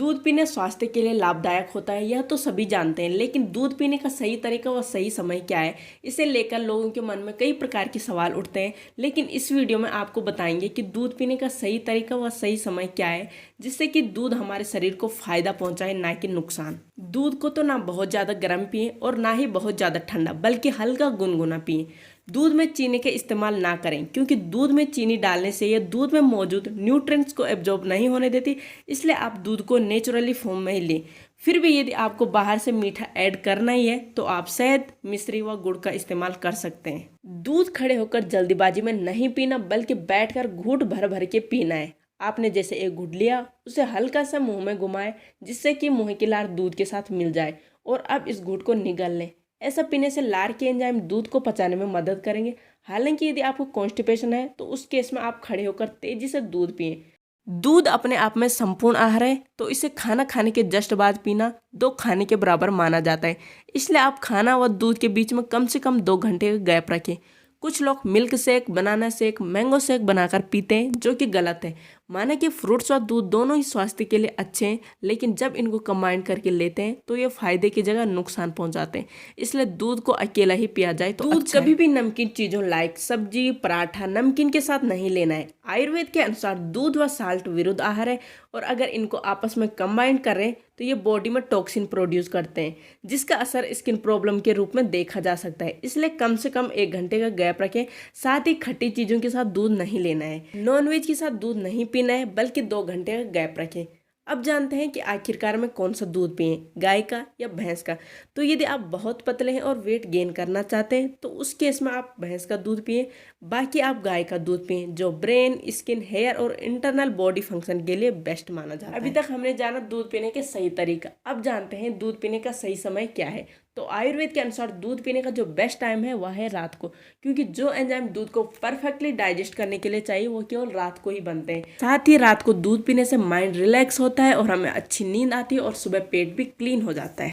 दूध पीना स्वास्थ्य के लिए लाभदायक होता है, यह तो सभी जानते हैं, लेकिन दूध पीने का सही तरीका व सही समय क्या है, इसे लेकर लोगों के मन में कई प्रकार के सवाल उठते हैं। लेकिन इस वीडियो में आपको बताएंगे कि दूध पीने का सही तरीका व सही समय क्या है, जिससे कि दूध हमारे शरीर को फायदा पहुंचाए, ना कि नुकसान। दूध को तो ना बहुत ज़्यादा गर्म पिए और ना ही बहुत ज़्यादा ठंडा, बल्कि हल्का गुनगुना पिए। दूध में चीनी का इस्तेमाल ना करें, क्योंकि दूध में चीनी डालने से यह दूध में मौजूद न्यूट्रिएंट्स को एब्जॉर्ब नहीं होने देती, इसलिए आप दूध को नेचुरली फॉर्म में ही लें। फिर भी यदि आपको बाहर से मीठा ऐड करना ही है तो आप शहद, मिश्री व गुड़ का इस्तेमाल कर सकते हैं। दूध खड़े होकर जल्दीबाजी में नहीं पीना, बल्कि बैठकर घूंट भर भर के पीना है। आपने जैसे एक घूंट लिया, उसे हल्का सा मुंह में घुमाए, जिससे कि मुंह की लार दूध के साथ मिल जाए, और अब इस घूंट को निगल लें। ऐसा पीने से लार के एंजाइम दूध को पचाने में मदद करेंगे। हालांकि यदि आपको कॉन्स्टिपेशन है तो उस केस में आप खड़े होकर तेजी से दूध पिएं। दूध अपने आप में संपूर्ण आहार है, तो इसे खाना खाने के जस्ट बाद पीना 2 खाने के बराबर माना जाता है। इसलिए आप खाना व दूध के बीच में कम से कम 2 घंटे का गैप रखें। कुछ लोग milk shake, banana shake, mango shake बनाकर पीते हैं, जो कि गलत है। माने कि फ्रूट्स और दूध दोनों ही स्वास्थ्य के लिए अच्छे हैं, लेकिन जब इनको कंबाइन करके लेते हैं तो ये फायदे की जगह नुकसान पहुंचाते हैं। इसलिए दूध को अकेला ही पिया जाए तो दूध कभी भी नमकीन चीजों लाइक सब्जी, पराठा, नमकीन के साथ नहीं लेना है। आयुर्वेद के अनुसार दूध व साल्ट विरुद्ध आहार है, और अगर इनको आपस में कंबाइन करें तो ये बॉडी में टॉक्सिन प्रोड्यूस करते हैं, जिसका असर स्किन प्रॉब्लम के रूप में देखा जा सकता है। इसलिए कम से कम 1 घंटे का गैप रखें। साथ ही खट्टी चीजों के साथ दूध नहीं लेना है, नॉनवेज के साथ दूध नहीं पीना है, बल्कि 2 घंटे का गैप रखें। अब जानते हैं कि आखिरकार में कौन सा दूध पिएं, गाय का या भैंस का। तो यदि आप बहुत पतले हैं और वेट गेन करना चाहते हैं तो उस केस में आप भैंस का दूध पिएं। बाकी आप गाय का दूध पिएं, जो ब्रेन, स्किन, हेयर और इंटरनल बॉडी फंक्शन के लिए बेस्ट माना जाता है। अभी तक हमने जाना दूध पीने के सही तरीका, अब जानते हैं दूध पीने का सही समय क्या है। तो आयुर्वेद के अनुसार दूध पीने का जो बेस्ट टाइम है वह है रात को, क्योंकि जो एंजाइम दूध को परफेक्टली डाइजेस्ट करने के लिए चाहिए वो केवल रात को ही बनते हैं। साथ ही रात को दूध पीने से माइंड रिलैक्स होता है और हमें अच्छी नींद आती है, और सुबह पेट भी क्लीन हो जाता है।